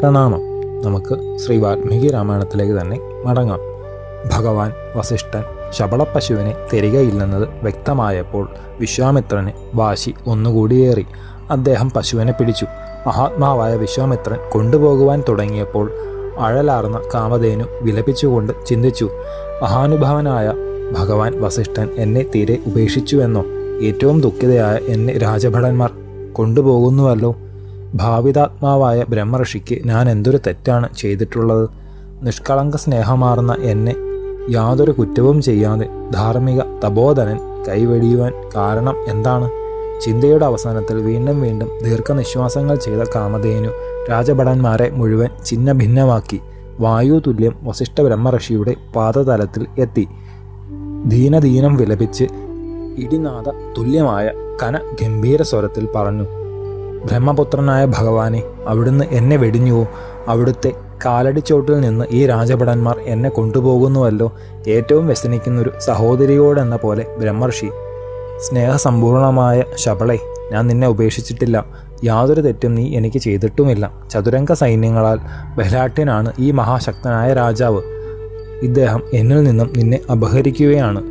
പ്രണാമം. നമുക്ക് ശ്രീ വാൽമീകി രാമായണത്തിലേക്ക് തന്നെ മടങ്ങാം. ഭഗവാൻ വസിഷ്ഠൻ ശബളപ്പശുവിനെ തരികയില്ലെന്നത് വ്യക്തമായപ്പോൾ വിശ്വാമിത്രന് വാശി ഒന്നുകൂടിയേറി. അദ്ദേഹം പശുവിനെ പിടിച്ചു. മഹാത്മാവായ വിശ്വാമിത്രൻ കൊണ്ടുപോകുവാൻ തുടങ്ങിയപ്പോൾ അഴലാർന്ന കാമധേനു വിലപിച്ചുകൊണ്ട് ചിന്തിച്ചു, മഹാനുഭാവനായ ഭഗവാൻ വസിഷ്ഠൻ എന്നെ തീരെ ഉപേക്ഷിച്ചുവെന്നോ? ഏറ്റവും ദുഃഖിതയായ എന്നെ രാജഭടന്മാർ കൊണ്ടുപോകുന്നുവല്ലോ. ഭാവിതാത്മാവായ ബ്രഹ്മർഷിക്ക് ഞാൻ എന്തൊരു തെറ്റാണ് ചെയ്തിട്ടുള്ളത്? നിഷ്കളങ്ക സ്നേഹമാർന്ന എന്നെ യാതൊരു കുറ്റവും ചെയ്യാതെ ധാർമ്മിക തപോധനൻ കൈവെടിയുവാൻ കാരണം എന്താണ്? ചിന്തയുടെ അവസാനത്തിൽ വീണ്ടും വീണ്ടും ദീർഘനിശ്വാസങ്ങൾ ചെയ്ത കാമധേനു രാജഭടന്മാരെ മുഴുവൻ ഛിന്ന ഭിന്നമാക്കി വായുതുല്യം വസിഷ്ഠ ബ്രഹ്മർഷിയുടെ പാദതലത്തിൽ എത്തി. ദീനദീനം വിലപിച്ച് ഇടിനാദ തുല്യമായ ഗംഭീര സ്വരത്തിൽ പറഞ്ഞു, ബ്രഹ്മപുത്രനായ ഭഗവാനെ, അവിടുന്ന് എന്നെ വെടിഞ്ഞുവോ? അവിടുത്തെ കാലടിച്ചോട്ടിൽ നിന്ന് ഈ രാജഭടന്മാർ എന്നെ കൊണ്ടുപോകുന്നുവല്ലോ. ഏറ്റവും വ്യസനിക്കുന്നൊരു സഹോദരിയോടെന്ന പോലെ ബ്രഹ്മർഷി, സ്നേഹസമ്പൂർണമായ ശബളെ, ഞാൻ നിന്നെ ഉപേക്ഷിച്ചിട്ടില്ല. യാതൊരു തെറ്റും നീ എനിക്ക് ചെയ്തിട്ടുമില്ല. ചതുരംഗ സൈന്യങ്ങളാൽ ബലാഢ്യനാണ് ഈ മഹാശക്തനായ രാജാവ്. ഇദ്ദേഹം എന്നിൽ നിന്നും നിന്നെ അപഹരിക്കുകയാണ്.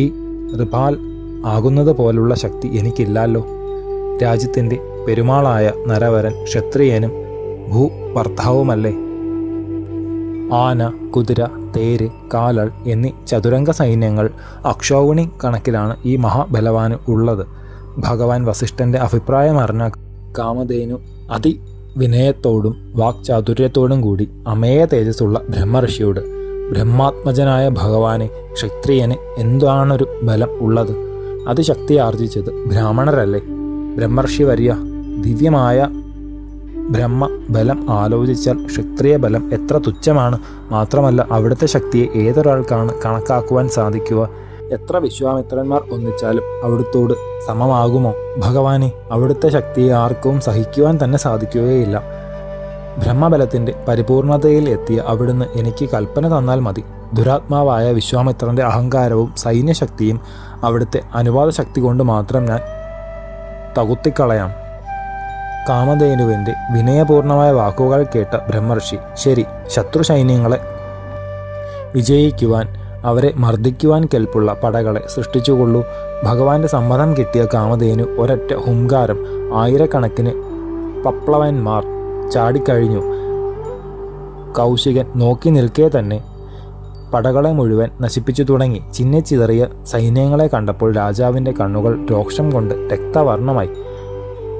ഈ ഋപാൽ ആകുന്നത് പോലുള്ള ശക്തി എനിക്കില്ലല്ലോ. രാജ്യത്തിൻ്റെ പെരുമാളായ നരവരൻ ക്ഷത്രിയനും ഭൂഭർത്താവുമല്ലേ. ആന, കുതിര, തേര്, കാലൾ എന്നീ ചതുരംഗ സൈന്യങ്ങൾ അക്ഷൗഹിണി കണക്കിലാണ് ഈ മഹാബലവാന് ഉള്ളത്. ഭഗവാൻ വസിഷ്ഠൻ്റെ അഭിപ്രായമറിഞ്ഞ കാമധേനു അതിവിനയത്തോടും വാക്ചാതുര്യത്തോടും കൂടി അമേയ തേജസ്സുള്ള ബ്രഹ്മർഷിയോട്, ബ്രഹ്മാത്മജനായ ഭഗവാനെ, ക്ഷത്രിയന് എന്താണൊരു ബലം ഉള്ളത്? അതിശക്തി ആർജിച്ചത് ബ്രാഹ്മണരല്ലേ? ബ്രഹ്മർഷി വരിക, ദിവ്യമായ ബ്രഹ്മബലം ആലോചിച്ചാൽ ക്ഷത്രിയ ബലം എത്ര തുച്ഛമാണ്. മാത്രമല്ല, അവിടുത്തെ ശക്തിയെ ഏതൊരാൾക്കാണ് കണക്കാക്കുവാൻ സാധിക്കുക? എത്ര വിശ്വാമിത്രന്മാർ ഒന്നിച്ചാലും അവിടുത്തോട് സമമാകുമോ? ഭഗവാനെ, അവിടുത്തെ ശക്തിയെ ആർക്കും സഹിക്കുവാൻ തന്നെ സാധിക്കുകയില്ല. ബ്രഹ്മബലത്തിൻ്റെ പരിപൂർണതയിൽ എത്തിയ അവിടുന്ന് എനിക്ക് കൽപ്പന തന്നാൽ മതി. ദുരാത്മാവായ വിശ്വാമിത്രൻ്റെ അഹങ്കാരവും സൈന്യശക്തിയും അവിടുത്തെ അനുവാദ ശക്തി കൊണ്ട് മാത്രം ഞാൻ തകുത്തിക്കളയാം. കാമധേനുവിൻ്റെ വിനയപൂർണമായ വാക്കുകൾ കേട്ട ബ്രഹ്മർഷി, ശരി, ശത്രു സൈന്യങ്ങളെ വിജയിക്കുവാൻ, അവരെ മർദ്ദിക്കുവാൻ കെൽപ്പുള്ള പടകളെ സൃഷ്ടിച്ചുകൊള്ളൂ. ഭഗവാന്റെ സമ്മതം കിട്ടിയ കാമധേനു ഒരൊറ്റ ഹുങ്കാരം ആയിരക്കണക്കിന് പപ്ലവന്മാർ ചാടിക്കഴിഞ്ഞു. കൗശികൻ നോക്കി നിൽക്കെ തന്നെ പടകളെ മുഴുവൻ നശിപ്പിച്ചു തുടങ്ങി. ചിന്നിച്ചിതറിയ സൈന്യങ്ങളെ കണ്ടപ്പോൾ രാജാവിൻ്റെ കണ്ണുകൾ രോഷം കൊണ്ട് രക്തവർണ്ണമായി.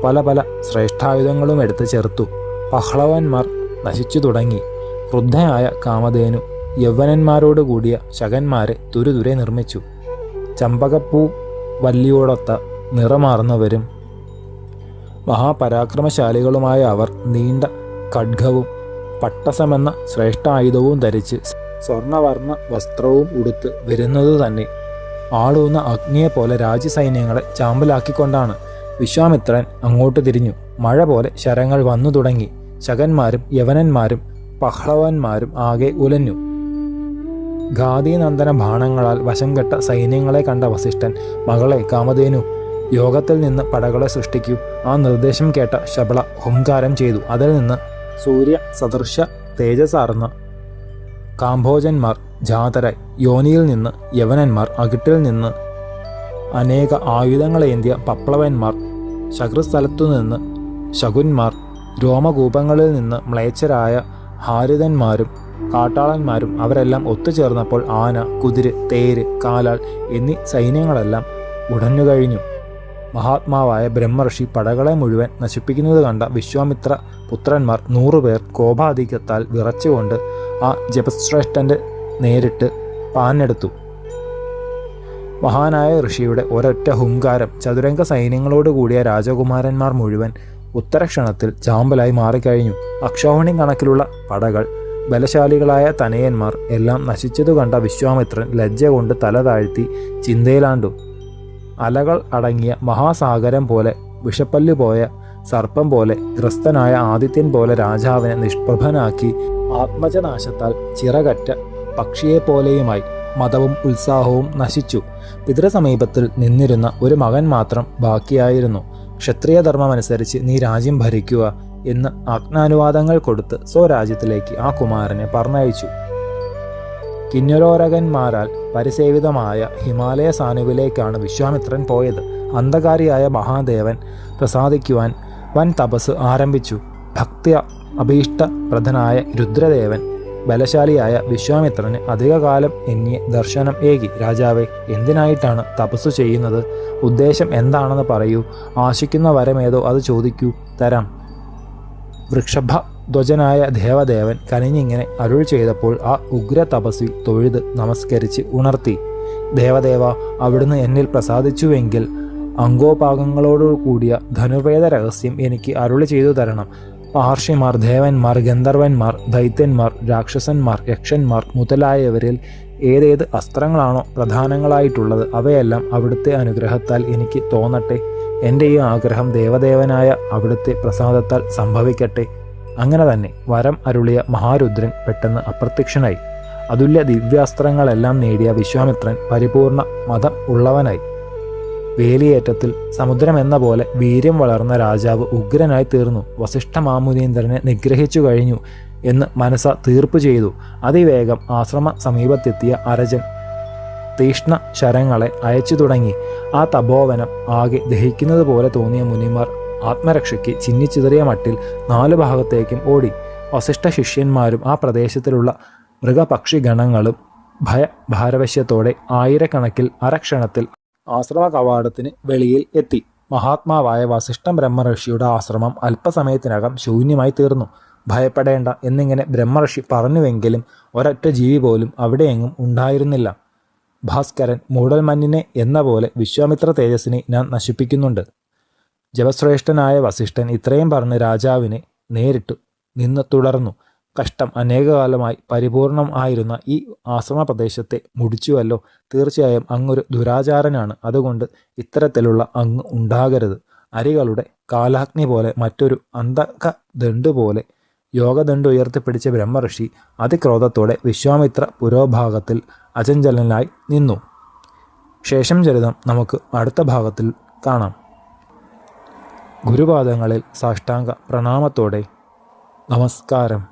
പല പല ശ്രേഷ്ഠായുധങ്ങളും എടുത്ത് ചേർത്തു. പഹ്ലവന്മാർ നശിച്ചു തുടങ്ങി. ക്രുദ്ധയായ കാമധേനു യൗവനന്മാരോട് കൂടിയ ശകന്മാരെ തുരുതുരെ നിർമ്മിച്ചു. ചമ്പകപ്പൂ വല്ലിയോടൊത്ത നിറമാർന്നവരും മഹാപരാക്രമശാലികളുമായ അവർ നീണ്ട ഖഡ്ഗവും പട്ടസമെന്ന ശ്രേഷ്ഠായുധവും ധരിച്ച് സ്വർണവർണ്ണ വസ്ത്രവും ഉടുത്ത് വരുന്നതു തന്നെ ആളൂന്ന അഗ്നിയെപ്പോലെ രാജ്യസൈന്യങ്ങളെ ചാമ്പലാക്കിക്കൊണ്ടാണ്. വിശ്വാമിത്രൻ അങ്ങോട്ട് തിരിഞ്ഞു. മഴ പോലെ ശരങ്ങൾ വന്നു തുടങ്ങി. ശകന്മാരും യവനന്മാരും പഹ്ലവന്മാരും ആകെ ഉലഞ്ഞു. ഘാതീനന്ദന ബാണങ്ങളാൽ വശം കെട്ട സൈന്യങ്ങളെ കണ്ട വസിഷ്ഠൻ, മകളെ കാമധേനു, യോഗത്തിൽ നിന്ന് പടകളെ സൃഷ്ടിക്കൂ. ആ നിർദ്ദേശം കേട്ട ശബള ഹുങ്കാരം ചെയ്തു. അതിൽ നിന്ന് സൂര്യ സദൃശ തേജസാർന്ന കാംഭോജന്മാർ ജാതരായി, യോനിയിൽ നിന്ന് യവനന്മാർ, അകിട്ടിൽ നിന്ന് അനേക ആയുധങ്ങളേന്തിയ പപ്ലവന്മാർ, ശകൃസ്ഥലത്തുനിന്ന് ശകുന്മാർ, രോമകൂപങ്ങളിൽ നിന്ന് മ്ലേച്ഛരായ ഹാരിതന്മാരും കാട്ടാളന്മാരും അവരെല്ലാം ഒത്തുചേർന്നപ്പോൾ ആന, കുതിര, തേര്, കാലാൾ എന്നീ സൈന്യങ്ങളെല്ലാം ഉടഞ്ഞുകഴിഞ്ഞു. മഹാത്മാവായ ബ്രഹ്മർഷി പടകളെ മുഴുവൻ നശിപ്പിക്കുന്നത് കണ്ട വിശ്വാമിത്ര പുത്രന്മാർ 100 പേർ കോപാധിക്യത്താൽ വിറച്ചുകൊണ്ട് ആ ജപശ്രേഷ്ഠൻ്റെ നേരിട്ട് പാഞ്ഞെടുത്തു. മഹാനായ ഋഷിയുടെ ഒരൊറ്റ ഹുങ്കാരം ചതുരംഗ സൈന്യങ്ങളോട് കൂടിയ രാജകുമാരന്മാർ മുഴുവൻ ഉത്തരക്ഷണത്തിൽ ചാമ്പലായി മാറിക്കഴിഞ്ഞു. അക്ഷൗഹിണി കണക്കിലുള്ള പടകൾ, ബലശാലികളായ തനയന്മാർ എല്ലാം നശിച്ചതു കണ്ട വിശ്വാമിത്രൻ ലജ്ജ കൊണ്ട് തല താഴ്ത്തി ചിന്തയിലാണ്ടു. അലകൾ അടങ്ങിയ മഹാസാഗരം പോലെ, വിഷപ്പല്ലു പോയ സർപ്പം പോലെ, ഗ്രസ്തനായ ആദിത്യൻ പോലെ രാജാവിനെ നിഷ്പ്രഭനാക്കി ആത്മജനാശത്താൽ ചിറകറ്റ പക്ഷിയെപ്പോലെയുമായി മതവും ഉത്സാഹവും നശിച്ചു. പിതൃസമീപത്തിൽ നിന്നിരുന്ന ഒരു മകൻ മാത്രം ബാക്കിയായിരുന്നു. ക്ഷത്രിയധർമ്മമനുസരിച്ച് നീ രാജ്യം ഭരിക്കുക എന്ന് ആജ്ഞാനുവാദങ്ങൾ കൊടുത്ത് സ്വരാജ്യത്തിലേക്ക് ആ കുമാരനെ പറഞ്ഞയച്ചു. കിന്നരോരകന്മാരാൽ പരിസേവിതമായ ഹിമാലയ സാനുവിലേക്കാണ് വിശ്വാമിത്രൻ പോയത്. അന്ധകാരിയായ മഹാദേവൻ പ്രസാദിക്കുവാൻ വൻ തപസ് ആരംഭിച്ചു. ഭക്തി അഭീഷ്ടപ്രദനായ രുദ്രദേവൻ ബലശാലിയായ വിശ്വാമിത്രന് അധികകാലം എണ്ണിയ ദർശനം ഏകി. രാജാവേ, എന്തിനായിട്ടാണ് തപസ്സു ചെയ്യുന്നത്? ഉദ്ദേശം എന്താണെന്ന് പറയൂ. ആശിക്കുന്ന വരമേതോ അത് ചോദിക്കൂ, തരാം. വൃഷഭധ്വജനായ ദേവദേവൻ കനിഞ്ഞിങ്ങനെ അരുൾ ചെയ്തപ്പോൾ ആ ഉഗ്ര തപസ്വി തൊഴുത് നമസ്കരിച്ച് ഉണർത്തി. ദേവദേവ, അവിടുന്ന് എന്നിൽ പ്രസാദിച്ചുവെങ്കിൽ അംഗോപാകങ്ങളോടു കൂടിയ ധനുർവേദ രഹസ്യം എനിക്ക് അരുളി ചെയ്തു തരണം. മഹർഷിമാർ, ദേവന്മാർ, ഗന്ധർവന്മാർ, ദൈത്യന്മാർ, രാക്ഷസന്മാർ, യക്ഷന്മാർ മുതലായവരിൽ ഏതേത് അസ്ത്രങ്ങളാണോ പ്രധാനങ്ങളായിട്ടുള്ളത് അവയെല്ലാം അവിടുത്തെ അനുഗ്രഹത്താൽ എനിക്ക് തോന്നട്ടെ. എൻ്റെ ഈ ആഗ്രഹം ദേവദേവനായ അവിടുത്തെ പ്രസാദത്താൽ സംഭവിക്കട്ടെ. അങ്ങനെ തന്നെ വരം അരുളിയ മഹാരുദ്രൻ പെട്ടെന്ന് അപ്രത്യക്ഷനായി. അതുല്യ ദിവ്യാസ്ത്രങ്ങളെല്ലാം നേടിയ വിശ്വാമിത്രൻ പരിപൂർണ മതം ഉള്ളവനായി. വേലിയേറ്റത്തിൽ സമുദ്രമെന്ന പോലെ വീര്യം വളർന്ന രാജാവ് ഉഗ്രനായി തീർന്നു. വസിഷ്ഠ മാമുനീന്ദ്രനെ നിഗ്രഹിച്ചു കഴിഞ്ഞു എന്ന് മനസ്സ തീർപ്പ് ചെയ്തു. അതിവേഗം ആശ്രമ സമീപത്തെത്തിയ അരജൻ തീഷ്ണ ശരങ്ങളെ അയച്ചു തുടങ്ങി. ആ തപോവനം ആകെ ദഹിക്കുന്നത് പോലെ തോന്നിയ മുനിമാർ ആത്മരക്ഷയ്ക്ക് ചിന്നിച്ചിതറിയ മട്ടിൽ 4 ഭാഗത്തേക്കും ഓടി. വസിഷ്ഠ ശിഷ്യന്മാരും ആ പ്രദേശത്തിലുള്ള മൃഗപക്ഷി ഗണങ്ങളും ഭയഭാരവശ്യത്തോടെ ആയിരക്കണക്കിൽ അരക്ഷണത്തിൽ ആശ്രമ കവാടത്തിന് വെളിയിൽ എത്തി. മഹാത്മാവായ വസിഷ്ഠ ബ്രഹ്മർഷിയുടെ ആശ്രമം അല്പസമയത്തിനകം ശൂന്യമായി തീർന്നു. ഭയപ്പെടേണ്ട എന്നിങ്ങനെ ബ്രഹ്മർഷി പറഞ്ഞുവെങ്കിലും ഒരൊറ്റ ജീവി പോലും അവിടെയെങ്ങും ഉണ്ടായിരുന്നില്ല. ഭാസ്കരൻ മൂടൽമഞ്ഞിനെ എന്ന പോലെ വിശ്വാമിത്ര തേജസ്സിനെ ഞാൻ നശിപ്പിക്കുന്നുണ്ട്. ജപശ്രേഷ്ഠനായ വസിഷ്ഠൻ ഇത്രയും പറഞ്ഞ് രാജാവിനെ നേരിട്ടു നിന്ന് തുടർന്നു. കഷ്ടം, അനേകകാലമായി പരിപൂർണം ആയിരുന്ന ഈ ആശ്രമ പ്രദേശത്തെ മുടിച്ചുവല്ലോ. തീർച്ചയായും അങ്ങൊരു ദുരാചാരനാണ്. അതുകൊണ്ട് ഇത്തരത്തിലുള്ള അങ്ങ് ഉണ്ടാകരുത്. അരികളുടെ കാലാഗ്നി പോലെ മറ്റൊരു അന്ധകദണ്ഡു പോലെ യോഗദണ്ഡ് ഉയർത്തിപ്പിടിച്ച ബ്രഹ്മർഷി അതിക്രോധത്തോടെ വിശ്വാമിത്ര പുരോഭാഗത്തിൽ അചഞ്ചലനായി നിന്നു. ശേഷം ചരിതം നമുക്ക് അടുത്ത ഭാഗത്തിൽ കാണാം. ഗുരുപാദങ്ങളിൽ സാഷ്ടാംഗ പ്രണാമത്തോടെ നമസ്കാരം.